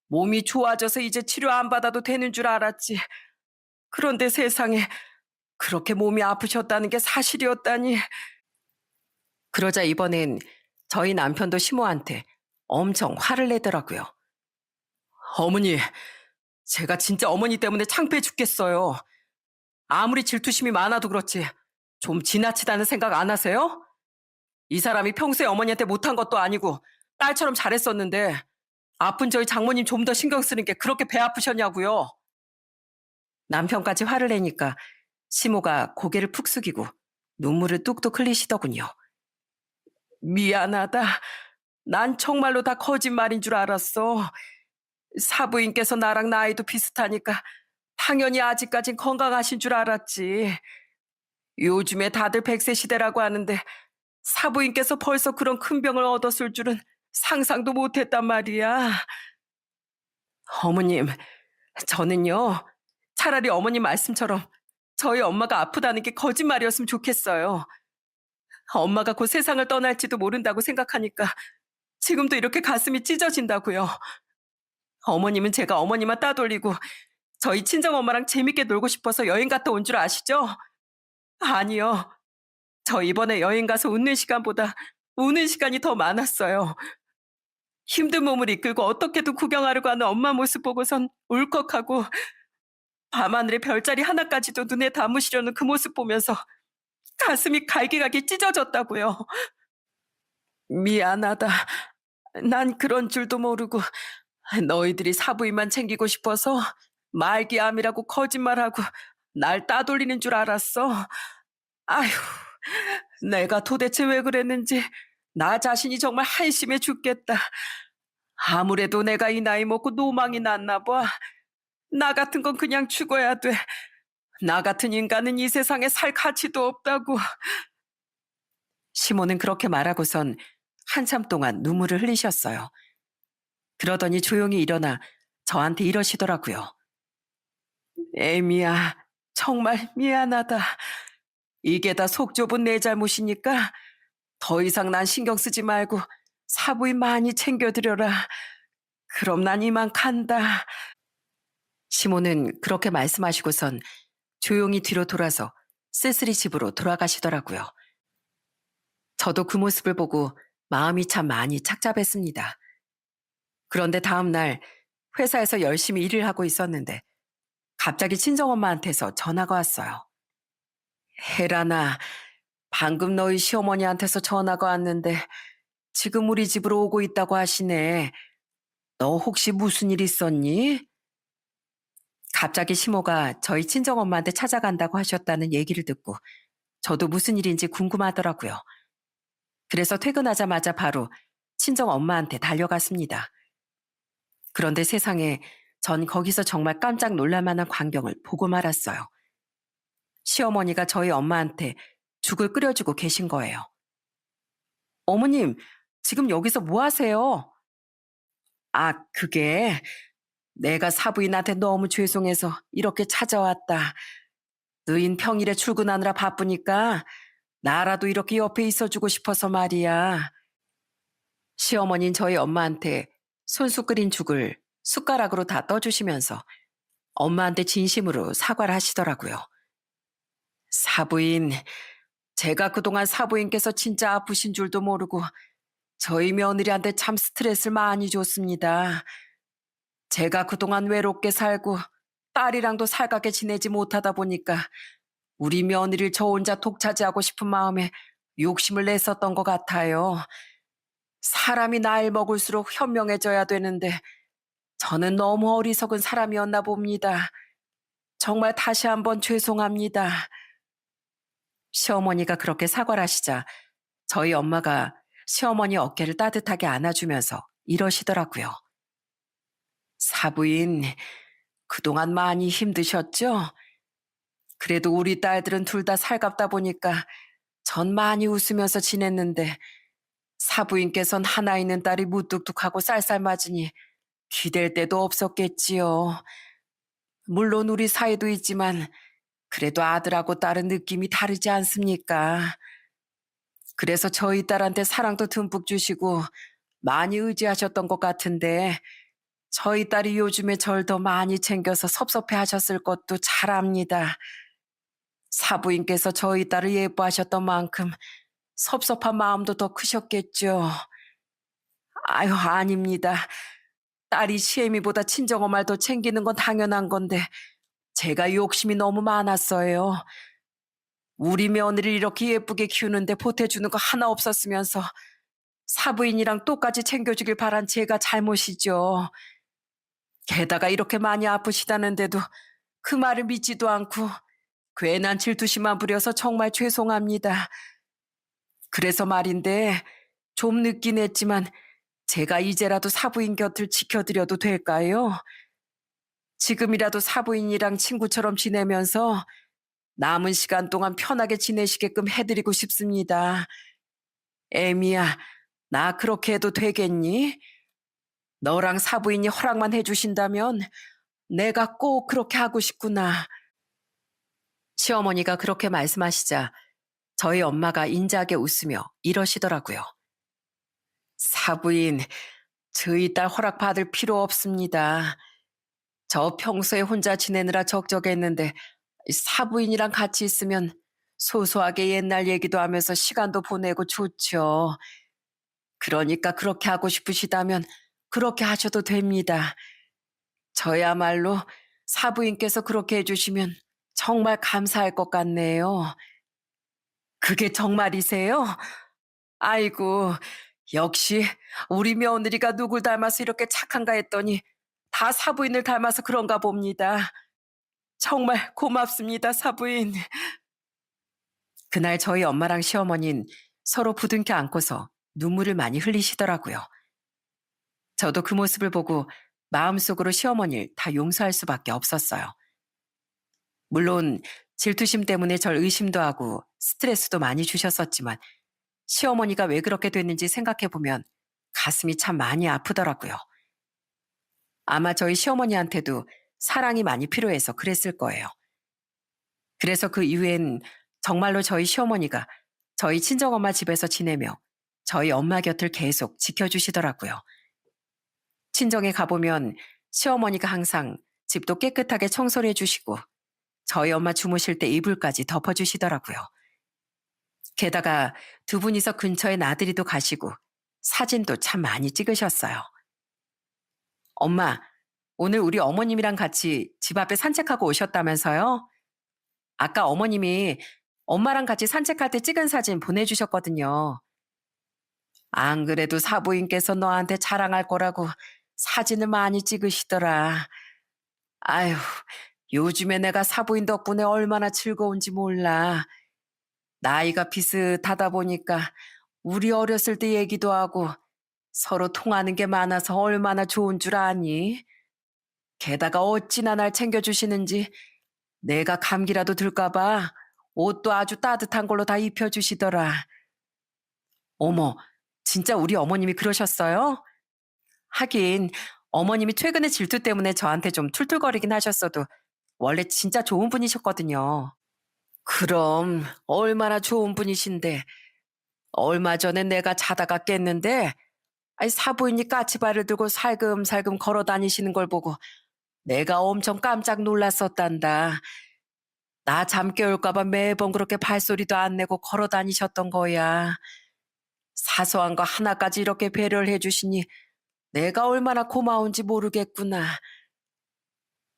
몸이 좋아져서 이제 치료 안 받아도 되는 줄 알았지. 그런데 세상에 그렇게 몸이 아프셨다는 게 사실이었다니. 그러자 이번엔 저희 남편도 시모한테 엄청 화를 내더라고요. 어머니, 제가 진짜 어머니 때문에 창피해 죽겠어요. 아무리 질투심이 많아도 그렇지 좀 지나치다는 생각 안 하세요? 이 사람이 평소에 어머니한테 못한 것도 아니고 딸처럼 잘했었는데 아픈 저희 장모님 좀 더 신경 쓰는 게 그렇게 배 아프셨냐고요. 남편까지 화를 내니까 시모가 고개를 푹 숙이고 눈물을 뚝뚝 흘리시더군요. 미안하다. 난 정말로 다 거짓말인 줄 알았어. 사부인께서 나랑 나이도 비슷하니까 당연히 아직까진 건강하신 줄 알았지. 요즘에 다들 100세 시대라고 하는데 사부인께서 벌써 그런 큰 병을 얻었을 줄은 상상도 못했단 말이야. 어머님, 저는요, 차라리 어머님 말씀처럼 저희 엄마가 아프다는 게 거짓말이었으면 좋겠어요. 엄마가 곧 세상을 떠날지도 모른다고 생각하니까 지금도 이렇게 가슴이 찢어진다고요. 어머님은 제가 어머니만 따돌리고 저희 친정엄마랑 재밌게 놀고 싶어서 여행 갔다 온 줄 아시죠? 아니요. 저 이번에 여행 가서 웃는 시간보다 우는 시간이 더 많았어요. 힘든 몸을 이끌고 어떻게든 구경하려고 하는 엄마 모습 보고선 울컥하고 밤하늘에 별자리 하나까지도 눈에 담으시려는 그 모습 보면서 가슴이 갈기갈기 찢어졌다고요. 미안하다. 난 그런 줄도 모르고 너희들이 사부인만 챙기고 싶어서 말기암이라고 거짓말하고 날 따돌리는 줄 알았어. 아휴, 내가 도대체 왜 그랬는지 나 자신이 정말 한심해 죽겠다. 아무래도 내가 이 나이 먹고 노망이 났나 봐. 나 같은 건 그냥 죽어야 돼. 나 같은 인간은 이 세상에 살 가치도 없다고. 시모는 그렇게 말하고선 한참 동안 눈물을 흘리셨어요. 그러더니 조용히 일어나 저한테 이러시더라고요. 애미야, 정말 미안하다. 이게 다 속 좁은 내 잘못이니까 더 이상 난 신경 쓰지 말고 사부인 많이 챙겨드려라. 그럼 난 이만 간다. 시모는 그렇게 말씀하시고선 조용히 뒤로 돌아서 쓸쓸히 집으로 돌아가시더라고요. 저도 그 모습을 보고 마음이 참 많이 착잡했습니다. 그런데 다음 날 회사에서 열심히 일을 하고 있었는데 갑자기 친정엄마한테서 전화가 왔어요. 혜란아, 방금 너희 시어머니한테서 전화가 왔는데 지금 우리 집으로 오고 있다고 하시네. 너 혹시 무슨 일 있었니? 갑자기 시모가 저희 친정엄마한테 찾아간다고 하셨다는 얘기를 듣고 저도 무슨 일인지 궁금하더라고요. 그래서 퇴근하자마자 바로 친정엄마한테 달려갔습니다. 그런데 세상에 전 거기서 정말 깜짝 놀랄 만한 광경을 보고 말았어요. 시어머니가 저희 엄마한테 죽을 끓여주고 계신 거예요. 어머님, 지금 여기서 뭐 하세요? 아, 그게 내가 사부인한테 너무 죄송해서 이렇게 찾아왔다. 너흰 평일에 출근하느라 바쁘니까 나라도 이렇게 옆에 있어주고 싶어서 말이야. 시어머니는 저희 엄마한테 손수 끓인 죽을 숟가락으로 다 떠주시면서 엄마한테 진심으로 사과를 하시더라고요. 사부인, 제가 그동안 사부인께서 진짜 아프신 줄도 모르고 저희 며느리한테 참 스트레스를 많이 줬습니다. 제가 그동안 외롭게 살고 딸이랑도 살갑게 지내지 못하다 보니까 우리 며느리를 저 혼자 독차지하고 싶은 마음에 욕심을 냈었던 것 같아요. 사람이 나이 먹을수록 현명해져야 되는데 저는 너무 어리석은 사람이었나 봅니다. 정말 다시 한번 죄송합니다. 시어머니가 그렇게 사과를 하시자 저희 엄마가 시어머니 어깨를 따뜻하게 안아주면서 이러시더라고요. 사부인, 그동안 많이 힘드셨죠? 그래도 우리 딸들은 둘 다 살갑다 보니까 전 많이 웃으면서 지냈는데 사부인께선 하나 있는 딸이 무뚝뚝하고 쌀쌀맞으니 기댈 데도 없었겠지요. 물론 우리 사이도 있지만 그래도 아들하고 딸은 느낌이 다르지 않습니까? 그래서 저희 딸한테 사랑도 듬뿍 주시고 많이 의지하셨던 것 같은데 저희 딸이 요즘에 절 더 많이 챙겨서 섭섭해 하셨을 것도 잘 압니다. 사부인께서 저희 딸을 예뻐하셨던 만큼 섭섭한 마음도 더 크셨겠죠. 아유, 아닙니다. 딸이 시애미보다 친정엄마를 더 챙기는 건 당연한 건데 제가 욕심이 너무 많았어요. 우리 며느리를 이렇게 예쁘게 키우는데 보태주는 거 하나 없었으면서 사부인이랑 똑같이 챙겨주길 바란 제가 잘못이죠. 게다가 이렇게 많이 아프시다는데도 그 말을 믿지도 않고 괜한 질투심만 부려서 정말 죄송합니다. 그래서 말인데 좀 늦긴 했지만 제가 이제라도 사부인 곁을 지켜드려도 될까요? 지금이라도 사부인이랑 친구처럼 지내면서 남은 시간 동안 편하게 지내시게끔 해드리고 싶습니다. 애미야, 나 그렇게 해도 되겠니? 너랑 사부인이 허락만 해주신다면 내가 꼭 그렇게 하고 싶구나. 시어머니가 그렇게 말씀하시자 저희 엄마가 인자하게 웃으며 이러시더라고요. 사부인, 저희 딸 허락받을 필요 없습니다. 저 평소에 혼자 지내느라 적적했는데 사부인이랑 같이 있으면 소소하게 옛날 얘기도 하면서 시간도 보내고 좋죠. 그러니까 그렇게 하고 싶으시다면 그렇게 하셔도 됩니다. 저야말로 사부인께서 그렇게 해주시면 정말 감사할 것 같네요. 그게 정말이세요? 아이고, 역시 우리 며느리가 누굴 닮아서 이렇게 착한가 했더니 다 사부인을 닮아서 그런가 봅니다. 정말 고맙습니다, 사부인. 그날 저희 엄마랑 시어머니는 서로 부둥켜 안고서 눈물을 많이 흘리시더라고요. 저도 그 모습을 보고 마음속으로 시어머니를 다 용서할 수밖에 없었어요. 물론 질투심 때문에 절 의심도 하고 스트레스도 많이 주셨었지만 시어머니가 왜 그렇게 됐는지 생각해보면 가슴이 참 많이 아프더라고요. 아마 저희 시어머니한테도 사랑이 많이 필요해서 그랬을 거예요. 그래서 그 이후엔 정말로 저희 시어머니가 저희 친정엄마 집에서 지내며 저희 엄마 곁을 계속 지켜주시더라고요. 친정에 가보면 시어머니가 항상 집도 깨끗하게 청소를 해주시고 저희 엄마 주무실 때 이불까지 덮어주시더라고요. 게다가 두 분이서 근처에 나들이도 가시고 사진도 참 많이 찍으셨어요. 엄마, 오늘 우리 어머님이랑 같이 집 앞에 산책하고 오셨다면서요? 아까 어머님이 엄마랑 같이 산책할 때 찍은 사진 보내주셨거든요. 안 그래도 사부인께서 너한테 자랑할 거라고 사진을 많이 찍으시더라. 아휴, 요즘에 내가 사부인 덕분에 얼마나 즐거운지 몰라. 나이가 비슷하다 보니까 우리 어렸을 때 얘기도 하고 서로 통하는 게 많아서 얼마나 좋은 줄 아니? 게다가 어찌나 날 챙겨주시는지 내가 감기라도 들까봐 옷도 아주 따뜻한 걸로 다 입혀주시더라. 어머, 진짜 우리 어머님이 그러셨어요? 하긴 어머님이 최근에 질투 때문에 저한테 좀 툴툴거리긴 하셨어도 원래 진짜 좋은 분이셨거든요. 그럼 얼마나 좋은 분이신데 얼마 전에 내가 자다가 깼는데 사부인이 까치발을 들고 살금살금 걸어 다니시는 걸 보고 내가 엄청 깜짝 놀랐었단다. 나 잠 깨울까 봐 매번 그렇게 발소리도 안 내고 걸어 다니셨던 거야. 사소한 거 하나까지 이렇게 배려를 해 주시니 내가 얼마나 고마운지 모르겠구나.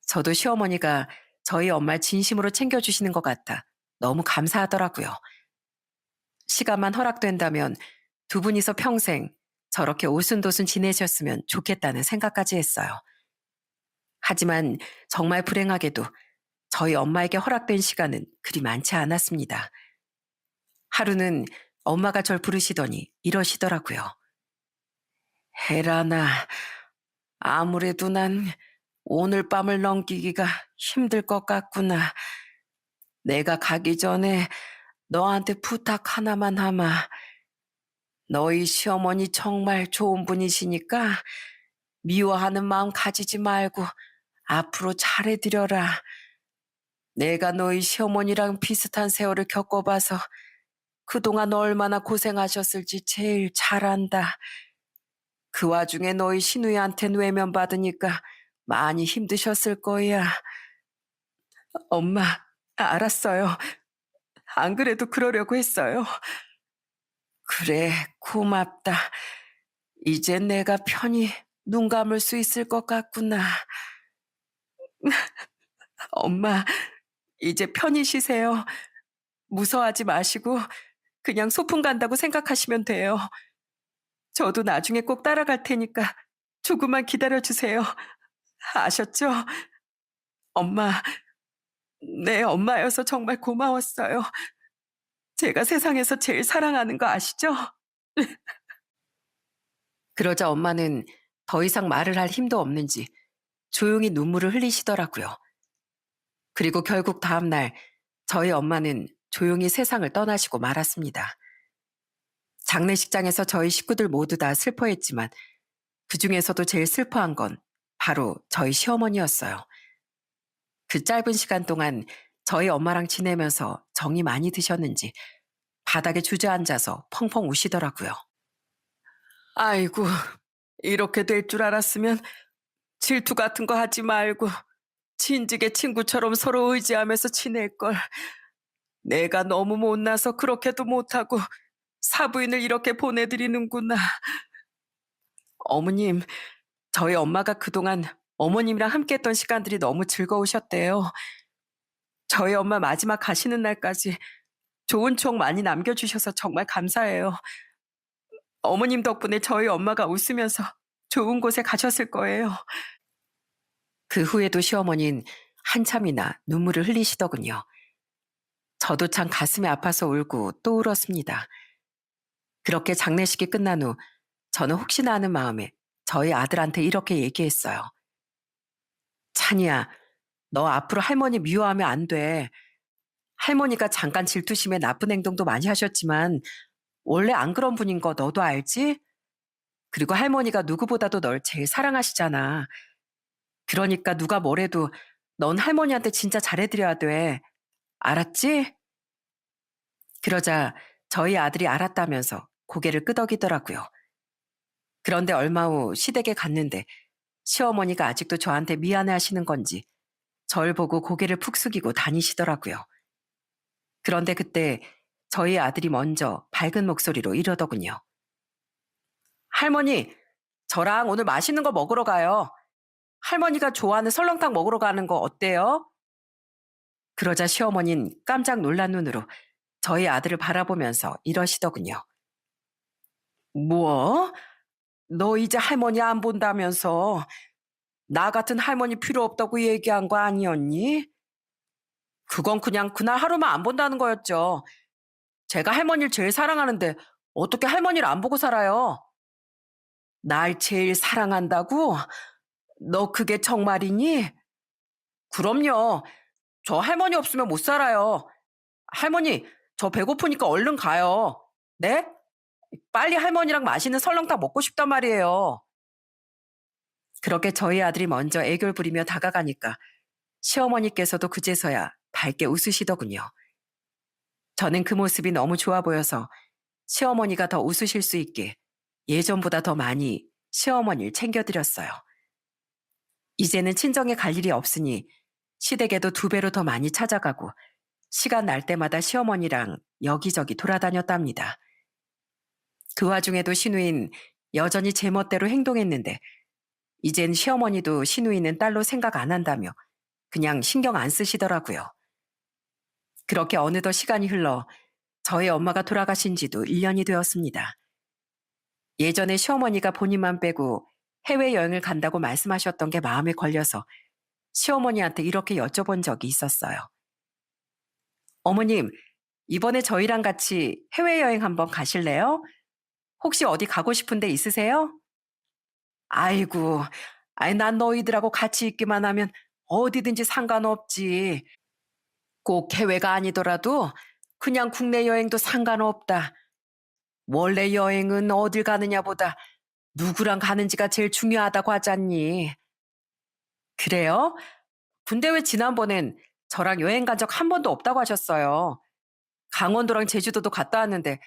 저도 시어머니가 저희 엄마를 진심으로 챙겨주시는 것 같아 너무 감사하더라고요. 시간만 허락된다면 두 분이서 평생 저렇게 오순도순 지내셨으면 좋겠다는 생각까지 했어요. 하지만 정말 불행하게도 저희 엄마에게 허락된 시간은 그리 많지 않았습니다. 하루는 엄마가 절 부르시더니 이러시더라고요. 혜란아, 아무래도 난 오늘 밤을 넘기기가 힘들 것 같구나. 내가 가기 전에 너한테 부탁 하나만 하마. 너희 시어머니 정말 좋은 분이시니까 미워하는 마음 가지지 말고 앞으로 잘해드려라. 내가 너희 시어머니랑 비슷한 세월을 겪어봐서 그동안 얼마나 고생하셨을지 제일 잘 안다. 그 와중에 너희 시누이한텐 외면받으니까 많이 힘드셨을 거야. 엄마, 알았어요. 안 그래도 그러려고 했어요. 그래, 고맙다. 이제 내가 편히 눈 감을 수 있을 것 같구나. 엄마, 이제 편히 쉬세요. 무서워하지 마시고 그냥 소풍 간다고 생각하시면 돼요. 저도 나중에 꼭 따라갈 테니까 조금만 기다려 주세요. 아셨죠? 엄마, 내 엄마여서 정말 고마웠어요. 제가 세상에서 제일 사랑하는 거 아시죠? 그러자 엄마는 더 이상 말을 할 힘도 없는지 조용히 눈물을 흘리시더라고요. 그리고 결국 다음 날 저희 엄마는 조용히 세상을 떠나시고 말았습니다. 장례식장에서 저희 식구들 모두 다 슬퍼했지만 그 중에서도 제일 슬퍼한 건 바로 저희 시어머니였어요. 그 짧은 시간 동안 저희 엄마랑 지내면서 정이 많이 드셨는지 바닥에 주저앉아서 펑펑 우시더라고요. 아이고, 이렇게 될 줄 알았으면 질투 같은 거 하지 말고 진즉에 친구처럼 서로 의지하면서 지낼 걸. 내가 너무 못나서 그렇게도 못하고 사부인을 이렇게 보내드리는구나. 어머님, 저희 엄마가 그동안 어머님이랑 함께했던 시간들이 너무 즐거우셨대요. 저희 엄마 마지막 가시는 날까지 좋은 추억 많이 남겨주셔서 정말 감사해요. 어머님 덕분에 저희 엄마가 웃으면서 좋은 곳에 가셨을 거예요. 그 후에도 시어머니는 한참이나 눈물을 흘리시더군요. 저도 참 가슴이 아파서 울고 또 울었습니다. 그렇게 장례식이 끝난 후 저는 혹시나 하는 마음에 저희 아들한테 이렇게 얘기했어요. 찬이야, 너 앞으로 할머니 미워하면 안 돼. 할머니가 잠깐 질투심에 나쁜 행동도 많이 하셨지만 원래 안 그런 분인 거 너도 알지? 그리고 할머니가 누구보다도 널 제일 사랑하시잖아. 그러니까 누가 뭐래도 넌 할머니한테 진짜 잘해드려야 돼. 알았지? 그러자 저희 아들이 알았다면서 고개를 끄덕이더라고요. 그런데 얼마 후 시댁에 갔는데 시어머니가 아직도 저한테 미안해 하시는 건지 절 보고 고개를 푹 숙이고 다니시더라고요. 그런데 그때 저희 아들이 먼저 밝은 목소리로 이러더군요. 할머니, 저랑 오늘 맛있는 거 먹으러 가요. 할머니가 좋아하는 설렁탕 먹으러 가는 거 어때요? 그러자 시어머니는 깜짝 놀란 눈으로 저희 아들을 바라보면서 이러시더군요. 뭐? 너 이제 할머니 안 본다면서 나 같은 할머니 필요 없다고 얘기한 거 아니었니? 그건 그냥 그날 하루만 안 본다는 거였죠. 제가 할머니를 제일 사랑하는데 어떻게 할머니를 안 보고 살아요? 날 제일 사랑한다고? 너 그게 정말이니? 그럼요. 저 할머니 없으면 못 살아요. 할머니, 저 배고프니까 얼른 가요. 네? 빨리 할머니랑 맛있는 설렁탕 먹고 싶단 말이에요. 그렇게 저희 아들이 먼저 애교를 부리며 다가가니까 시어머니께서도 그제서야 밝게 웃으시더군요. 저는 그 모습이 너무 좋아 보여서 시어머니가 더 웃으실 수 있게 예전보다 더 많이 시어머니를 챙겨드렸어요. 이제는 친정에 갈 일이 없으니 시댁에도 2배로 더 많이 찾아가고 시간 날 때마다 시어머니랑 여기저기 돌아다녔답니다. 그 와중에도 시누인 여전히 제 멋대로 행동했는데 이젠 시어머니도 시누이는 딸로 생각 안 한다며 그냥 신경 안 쓰시더라고요. 그렇게 어느덧 시간이 흘러 저희 엄마가 돌아가신 지도 1년이 되었습니다. 예전에 시어머니가 본인만 빼고 해외여행을 간다고 말씀하셨던 게 마음에 걸려서 시어머니한테 이렇게 여쭤본 적이 있었어요. 어머님, 이번에 저희랑 같이 해외여행 한번 가실래요? 혹시 어디 가고 싶은 데 있으세요? 아이고, 난 너희들하고 같이 있기만 하면 어디든지 상관없지. 꼭 해외가 아니더라도 그냥 국내 여행도 상관없다. 원래 여행은 어딜 가느냐보다 누구랑 가는지가 제일 중요하다고 하잖니. 그래요? 근데 왜 지난번엔 저랑 여행 간 적 한 번도 없다고 하셨어요? 강원도랑 제주도도 갔다 왔는데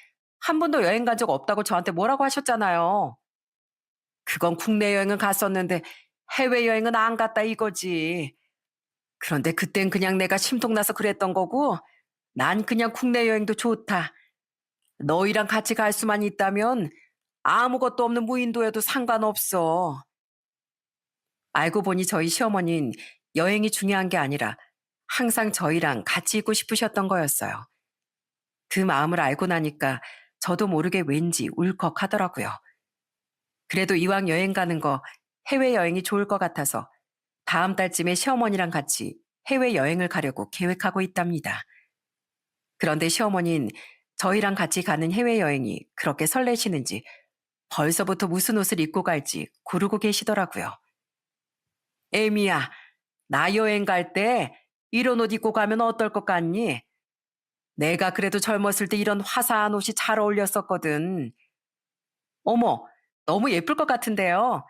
한 번도 여행 간 적 없다고 저한테 뭐라고 하셨잖아요. 그건 국내 여행은 갔었는데 해외여행은 안 갔다 이거지. 그런데 그땐 그냥 내가 심통나서 그랬던 거고 난 그냥 국내 여행도 좋다. 너희랑 같이 갈 수만 있다면 아무것도 없는 무인도여도 상관없어. 알고 보니 저희 시어머니는 여행이 중요한 게 아니라 항상 저희랑 같이 있고 싶으셨던 거였어요. 그 마음을 알고 나니까 저도 모르게 왠지 울컥하더라고요. 그래도 이왕 여행 가는 거 해외여행이 좋을 것 같아서 다음 달쯤에 시어머니랑 같이 해외여행을 가려고 계획하고 있답니다. 그런데 시어머니는 저희랑 같이 가는 해외여행이 그렇게 설레시는지 벌써부터 무슨 옷을 입고 갈지 고르고 계시더라고요. 에미야, 나 여행 갈 때 이런 옷 입고 가면 어떨 것 같니? 내가 그래도 젊었을 때 이런 화사한 옷이 잘 어울렸었거든. 어머, 너무 예쁠 것 같은데요.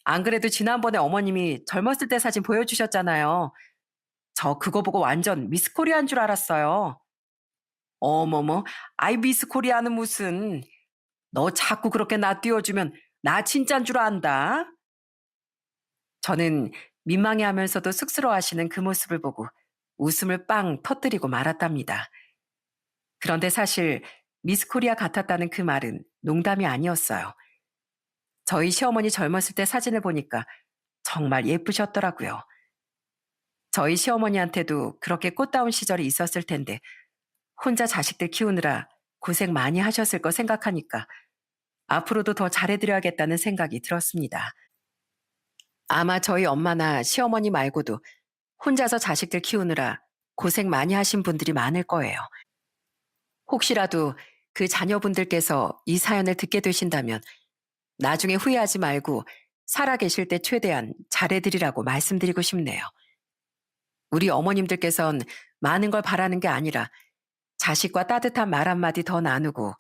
안 그래도 지난번에 어머님이 젊었을 때 사진 보여주셨잖아요. 저 그거 보고 완전 미스 코리아인 줄 알았어요. 어머머, 아이 미스 코리아는 무슨. 너 자꾸 그렇게 나 띄워주면 나 진짠 줄 안다. 저는 민망해하면서도 쑥스러워하시는 그 모습을 보고 웃음을 빵 터뜨리고 말았답니다. 그런데 사실 미스 코리아 같았다는 그 말은 농담이 아니었어요. 저희 시어머니 젊었을 때 사진을 보니까 정말 예쁘셨더라고요. 저희 시어머니한테도 그렇게 꽃다운 시절이 있었을 텐데 혼자 자식들 키우느라 고생 많이 하셨을 거 생각하니까 앞으로도 더 잘해드려야겠다는 생각이 들었습니다. 아마 저희 엄마나 시어머니 말고도 혼자서 자식들 키우느라 고생 많이 하신 분들이 많을 거예요. 혹시라도 그 자녀분들께서 이 사연을 듣게 되신다면 나중에 후회하지 말고 살아 계실 때 최대한 잘해드리라고 말씀드리고 싶네요. 우리 어머님들께선 많은 걸 바라는 게 아니라 자식과 따뜻한 말 한마디 더 나누고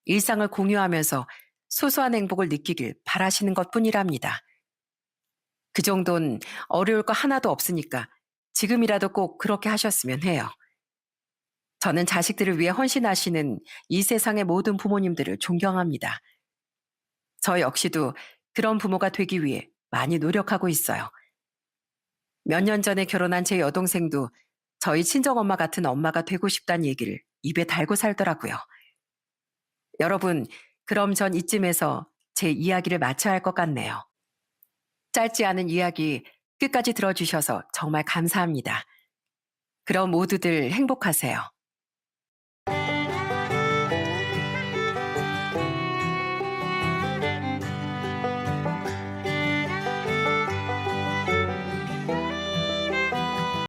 일상을 공유하면서 소소한 행복을 느끼길 바라시는 것 뿐이랍니다. 그 정도는 어려울 거 하나도 없으니까 지금이라도 꼭 그렇게 하셨으면 해요. 저는 자식들을 위해 헌신하시는 이 세상의 모든 부모님들을 존경합니다. 저 역시도 그런 부모가 되기 위해 많이 노력하고 있어요. 몇 년 전에 결혼한 제 여동생도 저희 친정엄마 같은 엄마가 되고 싶다는 얘기를 입에 달고 살더라고요. 여러분, 그럼 전 이쯤에서 제 이야기를 마쳐야 할 것 같네요. 짧지 않은 이야기 끝까지 들어주셔서 정말 감사합니다. 그럼 모두들 행복하세요.